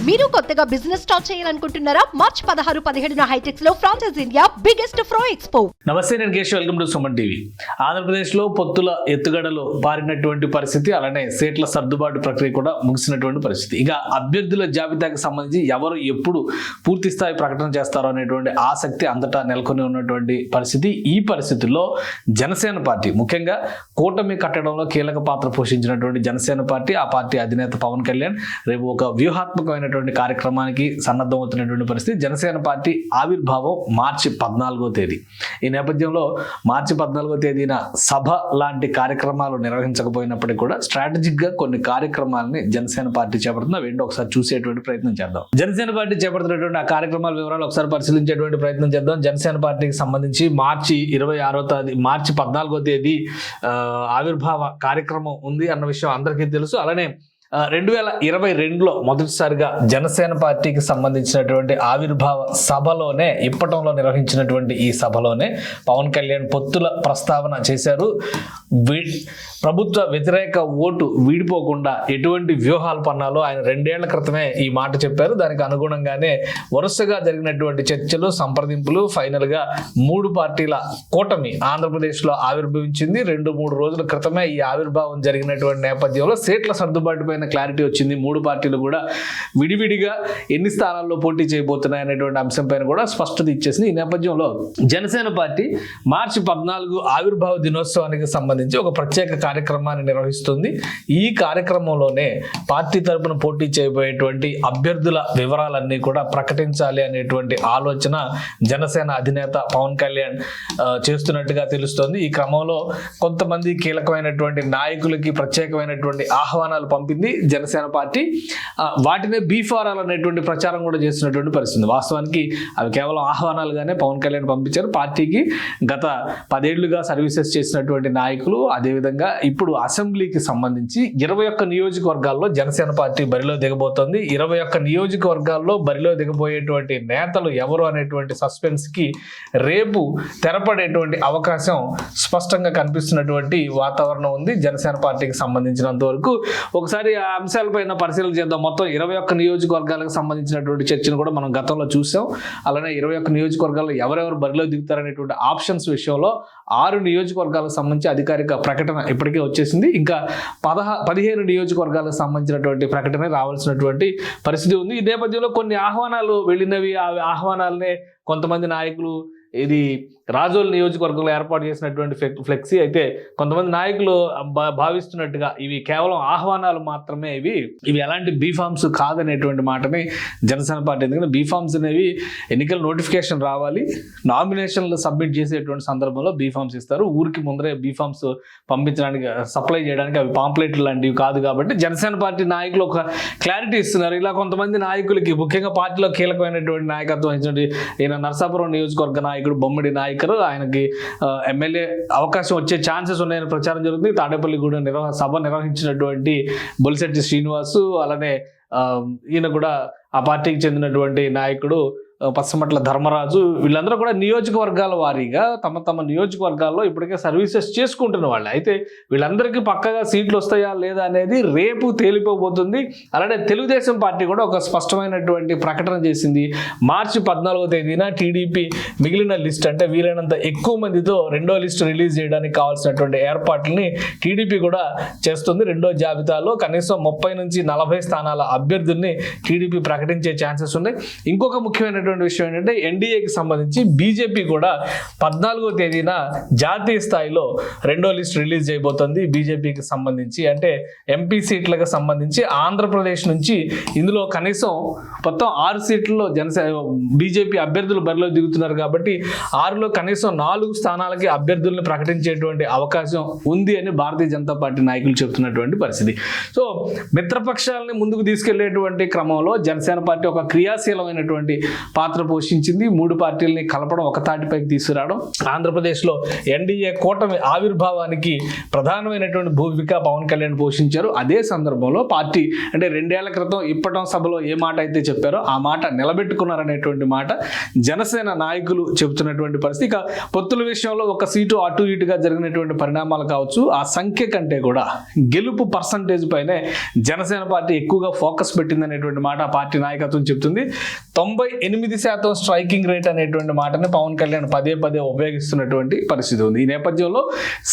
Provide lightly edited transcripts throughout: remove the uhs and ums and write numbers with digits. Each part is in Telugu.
మీరు కొత్తగా బిజినెస్ స్టార్ట్ చేయాలనుకుంటున్నారా? మార్చ్ 16-17 హైటెక్స్ లో ఫ్రాన్సెస్ ఇండియా బిగ్గెస్ట్ ఫ్రో ఎక్స్పో. నమస్తే, నేను Keshav. Welcome to Suman TV. ఆంధ్రప్రదేశ్లో పొత్తుల ఎత్తుగడలు పారినటువంటి పరిస్థితి, అలానే సీట్ల సర్దుబాటు ప్రక్రియ కూడా ముగిసినటువంటి పరిస్థితి. ఇక అభ్యర్థుల జాబితాకి సంబంధించి ఎవరు ఎప్పుడు పూర్తి స్థాయి ప్రకటన చేస్తారో అనేటువంటి ఆసక్తి అంతటా నెలకొని ఉన్నటువంటి పరిస్థితి. ఈ పరిస్థితుల్లో జనసేన పార్టీ, ముఖ్యంగా కూటమి కట్టడంలో కీలక పాత్ర పోషించినటువంటి జనసేన పార్టీ, ఆ పార్టీ అధినేత పవన్ కళ్యాణ్ రేపు ఒక వ్యూహాత్మకమైనటువంటి కార్యక్రమానికి సన్నద్ధమవుతున్నటువంటి పరిస్థితి. జనసేన పార్టీ ఆవిర్భావం మార్చి 14వ తేదీ. ఈ నేపథ్యంలో మార్చి 14వ తేదీన సభ లాంటి కార్యక్రమాలు నిర్వహించకపోయినప్పటికీ కూడా స్ట్రాటజిక్ గా కొన్ని కార్యక్రమాలని జనసేన పార్టీ చేపడుతుంది. అవేంటో ఒకసారి చూసేటువంటి ప్రయత్నం చేద్దాం. జనసేన పార్టీ చేపడుతున్నటువంటి ఆ కార్యక్రమాల వివరాలు ఒకసారి పరిశీలించేటువంటి ప్రయత్నం చేద్దాం. జనసేన పార్టీకి సంబంధించి మార్చి 14వ తేదీ ఆవిర్భావ కార్యక్రమం ఉంది అన్న విషయం అందరికీ తెలుసు. అలానే 2022లో మొదటిసారిగా జనసేన పార్టీకి సంబంధించినటువంటి ఆవిర్భావ సభలోనే, ఇప్పటంలో నిర్వహించినటువంటి ఈ సభలోనే పవన్ కళ్యాణ్ పొత్తుల ప్రస్తావన చేశారు. ప్రభుత్వ వ్యతిరేక ఓటు వీడిపోకుండా ఎటువంటి వ్యూహాలు పన్నాలో ఆయన 2 ఏళ్ల క్రితమే ఈ మాట చెప్పారు. దానికి అనుగుణంగానే వరుసగా జరిగినటువంటి చర్చలు, సంప్రదింపులు, ఫైనల్ గా 3 పార్టీల కూటమి ఆంధ్రప్రదేశ్లో ఆవిర్భవించింది. 2-3 రోజుల క్రితమే ఈ ఆవిర్భావం జరిగినటువంటి నేపథ్యంలో సీట్ల సర్దుబాటు పైన క్లారిటీ వచ్చింది. 3 పార్టీలు కూడా విడివిడిగా ఎన్ని స్థానాల్లో పోటీ చేయబోతున్నాయి అనేటువంటి అంశం పైన కూడా స్పష్టత ఇచ్చేసింది. ఈ నేపథ్యంలో జనసేన పార్టీ మార్చి 14 ఆవిర్భావ దినోత్సవానికి సంబంధించి ఒక ప్రత్యేక కార్యక్రమాన్ని నిర్వహిస్తుంది. ఈ కార్యక్రమంలోనే పార్టీ తరపున పోటీ చేయబోయేటువంటి అభ్యర్థుల వివరాలన్నీ కూడా ప్రకటించాలి అనేటువంటి ఆలోచన జనసేన అధినేత పవన్ కళ్యాణ్ చేస్తున్నట్టుగా తెలుస్తోంది. ఈ క్రమంలో కొంతమంది కీలకమైనటువంటి నాయకులకి ప్రత్యేకమైనటువంటి ఆహ్వానాలు పంపింది జనసేన పార్టీ. వాటినే బీఫారాలు అనేటువంటి ప్రచారం కూడా చేస్తున్నటువంటి పరిస్థితి. వాస్తవానికి అవి కేవలం ఆహ్వానాలుగానే పవన్ కళ్యాణ్ పంపించారు. పార్టీకి గత 10 ఏళ్లుగా సర్వీసెస్ చేసినటువంటి నాయకులు, అదేవిధంగా ఇప్పుడు అసెంబ్లీకి సంబంధించి 21 నియోజకవర్గాల్లో జనసేన పార్టీ బరిలో దిగబోతోంది. 21 నియోజకవర్గాల్లో బరిలో దిగబోయేటువంటి నేతలు ఎవరు అనేటువంటి సస్పెన్స్ కి రేపు తెరపడేటువంటి అవకాశం స్పష్టంగా కనిపిస్తున్నటువంటి వాతావరణం ఉంది జనసేన పార్టీకి సంబంధించినంత వరకు. ఒకసారి ఆ అంశాలపైన పరిశీలన చేద్దాం. మొత్తం 21 నియోజకవర్గాలకు సంబంధించినటువంటి చర్చను కూడా మనం గతంలో చూసాం. అలానే 21 నియోజకవర్గాల్లో ఎవరెవరు బరిలో దిగుతారనేటువంటి ఆప్షన్స్ విషయంలో 6 నియోజకవర్గాలకు సంబంధించి అధికారిక ప్రకటన ఇప్పటికే వచ్చేసింది. ఇంకా 15 నియోజకవర్గాలకు సంబంధించినటువంటి ప్రకటన రావాల్సినటువంటి పరిస్థితి ఉంది. ఈ నేపథ్యంలో కొన్ని ఆహ్వానాలు వెళ్ళినవి. ఆ ఆహ్వానాలనే కొంతమంది నాయకులు, ఇది రాజోల్ నియోజకవర్గంలో ఏర్పాటు చేసినటువంటి ఫ్లెక్సీ అయితే కొంతమంది నాయకులు భావిస్తున్నట్టుగా ఇవి కేవలం ఆహ్వానాలు మాత్రమే, ఇవి ఎలాంటి బీఫామ్స్ కాదనేటువంటి మాటని జనసేన పార్టీ. ఎందుకంటే బీఫామ్స్ అనేవి ఎన్నికల నోటిఫికేషన్ రావాలి, నామినేషన్లు సబ్మిట్ చేసేటువంటి సందర్భంలో బీఫామ్స్ ఇస్తారు. ఊరికి ముందరే బీఫామ్స్ పంపించడానికి, సప్లై చేయడానికి అవి పాంప్లెట్లు లాంటివి కాదు. కాబట్టి జనసేన పార్టీ నాయకులు ఒక క్లారిటీ ఇస్తున్నారు. ఇలా కొంతమంది నాయకులకి, ముఖ్యంగా పార్టీలో కీలకమైనటువంటి నాయకత్వం ఇచ్చినటువంటి ఈయన నర్సాపురం నియోజకవర్గ నాయకుడు బొమ్మిడి నాయకుడు, ఆయనకి ఎమ్మెల్యే అవకాశం వచ్చే ఛాన్సెస్ ఉన్నాయని ప్రచారం జరుగుతుంది. తాడేపల్లిగూడెం సభ నిర్వహించినటువంటి బొలిశెట్టి శ్రీనివాసు, అలానే ఈయన కూడా ఆ పార్టీకి చెందినటువంటి నాయకుడు పచ్చమట్ల ధర్మరాజు, వీళ్ళందరూ కూడా నియోజకవర్గాల వారీగా తమ తమ నియోజకవర్గాల్లో ఇప్పటికే సర్వీసెస్ చేసుకుంటున్న వాళ్ళు. అయితే వీళ్ళందరికీ పక్కగా సీట్లు వస్తాయా లేదా అనేది రేపు తేలిపోబోతుంది. అలానే తెలుగుదేశం పార్టీ కూడా ఒక స్పష్టమైనటువంటి ప్రకటన చేసింది. మార్చి 14వ తేదీన టీడీపీ మిగిలిన లిస్ట్, అంటే వీలైనంత ఎక్కువ మందితో 2వ లిస్ట్ రిలీజ్ చేయడానికి కావాల్సినటువంటి ఏర్పాట్లని టీడీపీ కూడా చేస్తుంది. 2వ జాబితాలో కనీసం 30 నుంచి 40 స్థానాల అభ్యర్థుల్ని టీడీపీ ప్రకటించే ఛాన్సెస్ ఉన్నాయి. ఇంకొక ముఖ్యమైన విషయం ఏంటంటే ఎన్డీఏకి సంబంధించి బీజేపీ కూడా 14వ తేదీన జాతీయ స్థాయిలో 2వ లిస్ట్ రిలీజ్ చేయబోతోంది. బీజేపీకి సంబంధించి అంటే ఎంపీ సీట్లకు సంబంధించి ఆంధ్రప్రదేశ్ నుంచి ఇందులో కనీసం మొత్తం 6 సీట్లలో బీజేపీ అభ్యర్థులు బరిలో దిగుతున్నారు. కాబట్టి 6లో కనీసం 4 స్థానాలకి అభ్యర్థుల్ని ప్రకటించేటువంటి అవకాశం ఉంది అని భారతీయ జనతా పార్టీ నాయకులు చెబుతున్నటువంటి పరిస్థితి. సో మిత్రపక్షాలని ముందుకు తీసుకెళ్లేటువంటి క్రమంలో జనసేన పార్టీ ఒక క్రియాశీలమైనటువంటి పాత్ర పోషించింది. 3 పార్టీలని కలపడం, ఒక తాటిపైకి తీసుకురావడం. ఆంధ్రప్రదేశ్లో ఎన్డీఏ కూటమి ఆవిర్భావానికి ప్రధానమైనటువంటి భూమిక పవన్ కళ్యాణ్ పోషించారు. అదే సందర్భంలో పార్టీ అంటే 2 ఏళ్ల క్రితం ఇప్పటం సభలో ఏ మాట అయితే చెప్పారో ఆ మాట నిలబెట్టుకున్నారనేటువంటి మాట జనసేన నాయకులు చెబుతున్నటువంటి పరిస్థితి. ఇక పొత్తుల విషయంలో ఒక సీటు అటు ఇటుగా జరిగినటువంటి పరిణామాలు కావచ్చు, ఆ సంఖ్య కంటే కూడా గెలుపు పర్సంటేజ్ పైనే జనసేన పార్టీ ఎక్కువగా ఫోకస్ పెట్టిందనేటువంటి మాట ఆ పార్టీ నాయకత్వం చెబుతుంది. 98% స్ట్రైకింగ్ రేట్ అనేటువంటి మాటని పవన్ కళ్యాణ్ పదే పదే ఉపయోగిస్తున్నటువంటి పరిస్థితి ఉంది. ఈ నేపథ్యంలో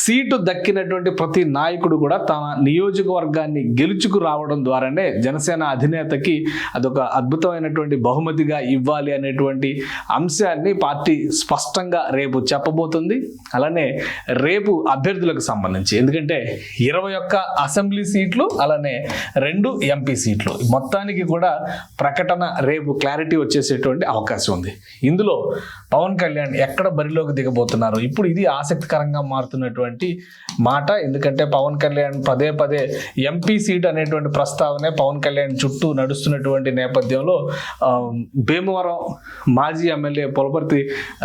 సీటు దక్కినటువంటి ప్రతి నాయకుడు కూడా తన నియోజకవర్గాన్ని గెలుచుకు రావడం ద్వారానే జనసేన అధినేతకి అదొక అద్భుతమైనటువంటి బహుమతిగా ఇవ్వాలి అనేటువంటి అంశాన్ని పార్టీ స్పష్టంగా రేపు చెప్పబోతుంది. అలానే రేపు అభ్యర్థులకు సంబంధించి, ఎందుకంటే 21 అసెంబ్లీ సీట్లు అలానే 2 ఎంపీ సీట్లు మొత్తానికి కూడా ప్రకటన రేపు క్లారిటీ వచ్చేసేటువంటి అవకాశం ఉంది. ఇందులో పవన్ కళ్యాణ్ ఎక్కడ బరిలోకి దిగబోతున్నారు, ఇప్పుడు ఇది ఆసక్తికరంగా మారుతున్నటువంటి మాట. ఎందుకంటే పవన్ కళ్యాణ్ పదే పదే ఎంపీ సీట్ అనేటువంటి ప్రస్తావనే పవన్ కళ్యాణ్ చుట్టూ నడుస్తున్నటువంటి నేపథ్యంలో భీమవరం మాజీ ఎమ్మెల్యే పులపర్తి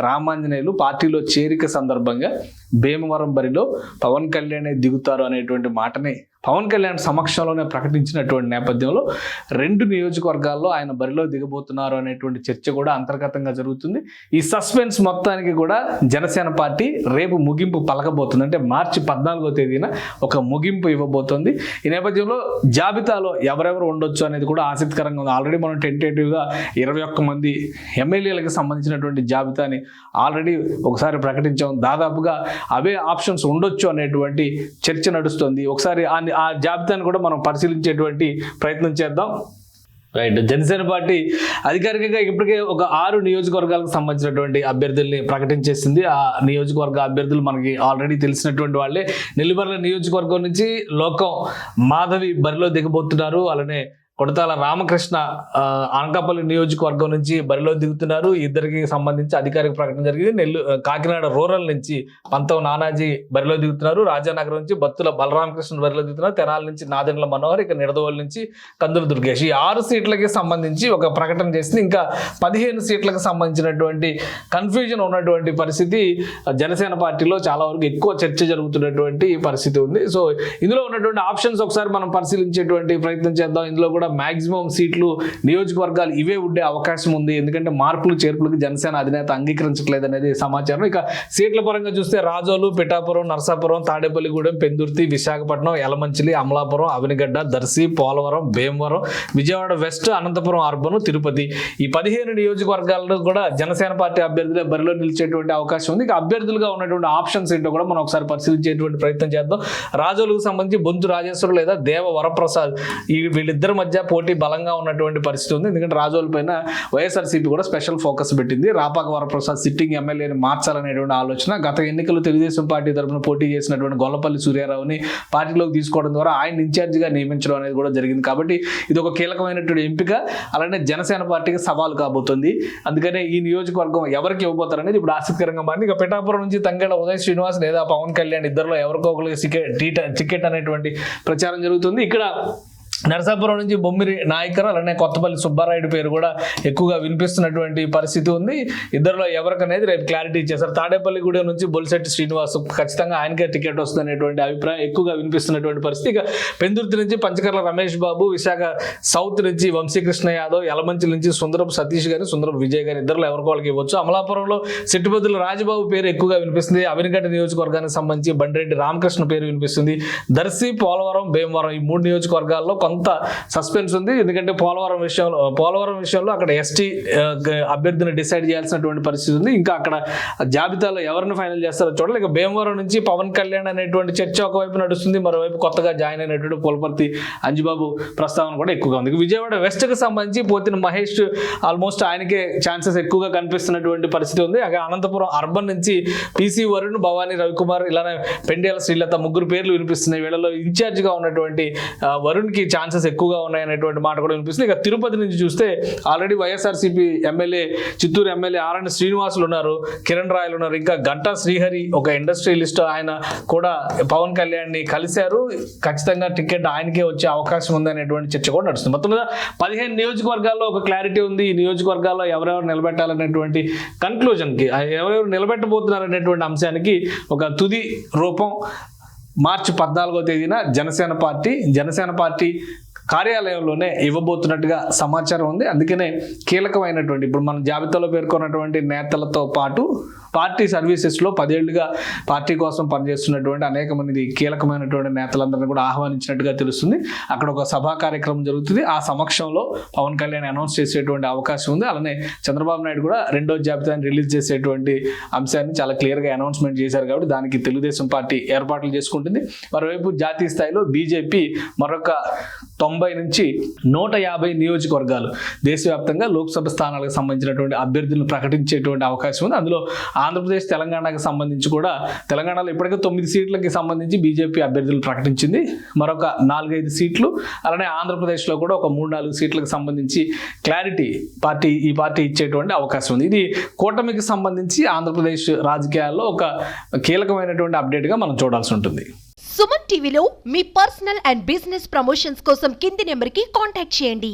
రామాంజనేయులు పార్టీలో చేరిక సందర్భంగా భీమవరం బరిలో పవన్ కళ్యాణే దిగుతారు అనేటువంటి మాటని పవన్ కళ్యాణ్ సమక్షంలోనే ప్రకటించినటువంటి నేపథ్యంలో 2 నియోజకవర్గాల్లో ఆయన బరిలో దిగబోతున్నారు అనేటువంటి చర్చ కూడా అంతర్గతంగా జరుగుతుంది. ఈ సస్పెన్స్ మొత్తానికి కూడా జనసేన పార్టీ రేపు ముగింపు పలకబోతుంది. అంటే మార్చి 14వ తేదీన ఒక ముగింపు ఇవ్వబోతోంది. ఈ నేపథ్యంలో జాబితాలో ఎవరెవరు ఉండొచ్చు అనేది కూడా ఆసక్తికరంగా ఉంది. ఆల్రెడీ మనం టెంటేటివ్గా 21 మంది ఎమ్మెల్యేలకు సంబంధించినటువంటి జాబితాని ఆల్రెడీ ఒకసారి ప్రకటించాం. దాదాపుగా అవే ఆప్షన్స్ ఉండొచ్చు అనేటువంటి చర్చ నడుస్తుంది. ఒకసారి ఆ జాబితాను కూడా మనం పరిశీలించేటువంటి ప్రయత్నం చేద్దాం. రైట్, జనసేన పార్టీ అధికారికంగా ఇప్పటికే ఒక 6 నియోజకవర్గాలకు సంబంధించినటువంటి అభ్యర్థుల్ని ప్రకటించేసింది. ఆ నియోజకవర్గ అభ్యర్థులు మనకి ఆల్రెడీ తెలిసినటువంటి వాళ్ళే. నెల్లిమర్ల నియోజకవర్గం నుంచి లోకం మాధవి బరిలో దిగబోతున్నారు. అలానే కొడతాల రామకృష్ణ అనకాపల్లి నియోజకవర్గం నుంచి బరిలో దిగుతున్నారు. ఇద్దరికి సంబంధించి అధికారిక ప్రకటన జరిగింది. కాకినాడ రూరల్ నుంచి పంతం నానాజీ బరిలో దిగుతున్నారు. రాజానగరం నుంచి బత్తుల బలరామకృష్ణ బరిలో దిగుతున్నారు. తెనాల నుంచి నాదెండ్ల మనోహర్, ఇక నిడదవోలు నుంచి కందుల దుర్గేష్. ఈ 6 సీట్లకి సంబంధించి ఒక ప్రకటన చేసింది. ఇంకా 15 సీట్లకు సంబంధించినటువంటి కన్ఫ్యూజన్ ఉన్నటువంటి పరిస్థితి జనసేన పార్టీలో చాలా వరకు ఎక్కువ చర్చ జరుగుతున్నటువంటి పరిస్థితి ఉంది. సో ఇందులో ఉన్నటువంటి ఆప్షన్స్ ఒకసారి మనం పరిశీలించేటువంటి ప్రయత్నం చేద్దాం. ఇందులో కూడా మాక్సిమం సీట్లు నియోజకవర్గాలు ఇవే ఉండే అవకాశం ఉంది. ఎందుకంటే మార్పులు చేర్పులకు జనసేన అధినేత అంగీకరించట్లేదు అనేది సమాచారం. ఇక సీట్ల పరంగా చూస్తే రాజోలు, పిఠాపురం, నరసాపురం, తాడేపల్లిగూడెం, పెందుర్తి, విశాఖపట్నం, యలమంచిలి, అమలాపురం, అవనిగడ్డ, దర్శి, పోలవరం, భీమవరం, విజయవాడ వెస్ట్, అనంతపురం అర్బన్, తిరుపతి ఈ 15 నియోజకవర్గాల్లో కూడా జనసేన పార్టీ అభ్యర్థులే బరిలో నిలిచేటువంటి అవకాశం ఉంది. ఇక అభ్యర్థులుగా ఉన్నటువంటి ఆప్షన్స్ ఏంటో కూడా మనం ఒకసారి పరిశీలించేటువంటి ప్రయత్నం చేద్దాం. రాజోలుకు సంబంధించి బొంతు రాజేశ్వరు లేదా దేవ వరప్రసాద్ వీళ్ళిద్దరి మధ్య పోటీ బలంగా ఉన్నటువంటి పరిస్థితి ఉంది. ఎందుకంటే రాజోలు పైన వైఎస్ఆర్సీపీ కూడా స్పెషల్ ఫోకస్ పెట్టింది. రాపాక వరప్రసాద్ సిట్టింగ్ ఎమ్మెల్యేని మార్చాలనేటువంటి ఆలోచన. గత ఎన్నికలు తెలుగుదేశం పార్టీ తరఫున పోటీ చేసినటువంటి గొల్లపల్లి సూర్యారావుని పార్టీలోకి తీసుకోవడం ద్వారా ఆయన ఇన్ఛార్జిగా నియమించడం అనేది కూడా జరిగింది. కాబట్టి ఇది ఒక కీలకమైనటువంటి ఎంపిక. అలానే జనసేన పార్టీకి సవాల్ కాబోతుంది. అందుకనే ఈ నియోజకవర్గం ఎవరికి ఇవ్వబోతారు అనేది ఇప్పుడు ఆసక్తికరంగా మారింది. ఇక పిఠాపురం నుంచి తంగెళ్ళ ఉదయ్ శ్రీనివాస్ లేదా పవన్ కళ్యాణ్ ఇద్దరిలో ఎవరికో ఒకరికి టికెట్ అనేటువంటి ప్రచారం జరుగుతుంది. ఇక్కడ నరసాపురం నుంచి బొమ్మిరి నాయకర్ అలానే కొత్తపల్లి సుబ్బారాయుడు పేరు కూడా ఎక్కువగా వినిపిస్తున్నటువంటి పరిస్థితి ఉంది. ఇద్దరిలో ఎవరికనేది రేపు క్లారిటీ ఇచ్చేసారు. తాడేపల్లిగూడెం నుంచి బొలిశెట్టి శ్రీనివాస్ ఖచ్చితంగా ఆయనకే టికెట్ వస్తుంది అనేటువంటి అభిప్రాయం ఎక్కువగా వినిపిస్తున్నటువంటి పరిస్థితి. ఇక పెందుర్తి నుంచి పంచకర్ల రమేష్ బాబు, విశాఖ సౌత్ నుంచి వంశీకృష్ణ యాదవ్, యలమంచి నుంచి సుందరపు సతీష్ గారి, సుందరపు విజయ్ గారి ఇద్దరులో ఎవరికి వాళ్ళకి ఇవ్వచ్చు. అమలాపురంలో సిట్టుబద్దుల రాజబాబు పేరు ఎక్కువగా వినిపిస్తుంది. అవినిగడ్డ నియోజకవర్గానికి సంబంధించి బండిరెడ్డి రామకృష్ణ పేరు వినిపిస్తుంది. దర్శి, పోలవరం, భీమవరం ఈ 3 నియోజకవర్గాల్లో కొంత సస్పెన్స్ ఉంది. ఎందుకంటే పోలవరం విషయంలో అక్కడ ఎస్టీ అభ్యర్థిని డిసైడ్ చేయాల్సినటువంటి పరిస్థితి ఉంది. ఇంకా అక్కడ జాబితాలో ఎవరిని ఫైనల్ చేస్తారో చూడాలి. ఇక భీమవరం నుంచి పవన్ కళ్యాణ్ అనేటువంటి చర్చ ఒకవైపు నడుస్తుంది, మరోవైపు కొత్తగా జాయిన్ అయినటువంటి పులపర్తి అంజిబాబు ప్రస్తావన కూడా ఎక్కువగా ఉంది. విజయవాడ వెస్ట్కి సంబంధించి పోతిన మహేష్ ఆల్మోస్ట్ ఆయనకే ఛాన్సెస్ ఎక్కువగా కనిపిస్తున్నటువంటి పరిస్థితి ఉంది. అలాగే అనంతపురం అర్బన్ నుంచి పీసీ వరుణ్, భవానీ రవికుమార్ ఇలానే పెండేల శ్రీలత 3 పేర్లు వినిపిస్తున్నాయి. వీళ్ళలో ఇన్ఛార్జిగా ఉన్నటువంటి వరుణ్కి ఛాన్సెస్ ఎక్కువగా ఉన్నాయనేటువంటి మాట కూడా వినిపిస్తుంది. ఇక తిరుపతి నుంచి చూస్తే already YSRCP MLA, Chittoor MLA RN Srinivasulu ఉన్నారు, కిరణ్ రాయలు ఉన్నారు, ఇంకా గంటా శ్రీహరి ఒక ఇండస్ట్రియలిస్ట్ ఆయన కూడా పవన్ కళ్యాణ్ ని కలిశారు. ఖచ్చితంగా టికెట్ ఆయనకే వచ్చే అవకాశం ఉంది అనేటువంటి చర్చ కూడా నడుస్తుంది. మొత్తం మీద 15 నియోజకవర్గాల్లో ఒక క్లారిటీ ఉంది. ఈ నియోజకవర్గాల్లో ఎవరెవరు నిలబెట్టాలనేటువంటి కన్క్లూజన్కి, ఎవరెవరు నిలబెట్టబోతున్నారు అనేటువంటి అంశానికి ఒక తుది రూపం మార్చి 14వ తేదీన జనసేన పార్టీ కార్యాలయంలోనే ఇవ్వబోతున్నట్టుగా సమాచారం ఉంది. అందుకనే కీలకమైనటువంటి ఇప్పుడు మన జాబితాలో పేర్కొన్నటువంటి నేతలతో పాటు పార్టీ సర్వీసెస్లో 10 ఏళ్లుగా పార్టీ కోసం పనిచేస్తున్నటువంటి అనేక మంది కీలకమైనటువంటి నేతలందరినీ కూడా ఆహ్వానించినట్టుగా తెలుస్తుంది. అక్కడ ఒక సభా కార్యక్రమం జరుగుతుంది. ఆ సమక్షంలో పవన్ కళ్యాణ్ అనౌన్స్ చేసేటువంటి అవకాశం ఉంది. అలానే చంద్రబాబు నాయుడు కూడా 2వ జాబితాని రిలీజ్ చేసేటువంటి అంశాన్ని చాలా క్లియర్గా అనౌన్స్మెంట్ చేశారు. కాబట్టి దానికి తెలుగుదేశం పార్టీ ఏర్పాట్లు చేసుకుంటుంది. మరోవైపు జాతీయ స్థాయిలో బీజేపీ మరొక 90 నుంచి 150 నియోజకవర్గాలు దేశవ్యాప్తంగా లోక్సభ స్థానాలకు సంబంధించినటువంటి అభ్యర్థులను ప్రకటించేటువంటి అవకాశం ఉంది. అందులో ఆంధ్రప్రదేశ్ తెలంగాణకు సంబంధించి కూడా తెలంగాణలో ఇప్పటికే 9 సీట్లకి సంబంధించి బీజేపీ అభ్యర్థులు ప్రకటించింది. మరొక 4-5 సీట్లు, అలానే ఆంధ్రప్రదేశ్లో కూడా ఒక 3-4 సీట్లకు సంబంధించి క్లారిటీ ఈ పార్టీ ఇచ్చేటువంటి అవకాశం ఉంది. ఇది కూటమికి సంబంధించి ఆంధ్రప్రదేశ్ రాజకీయాల్లో ఒక కీలకమైనటువంటి అప్డేట్గా మనం చూడాల్సి ఉంటుంది. సుమన్ టీవీలో మీ పర్సనల్ అండ్ బిజినెస్ ప్రమోషన్స్ కోసం కింది నెంబర్కి కాంటాక్ట్ చేయండి.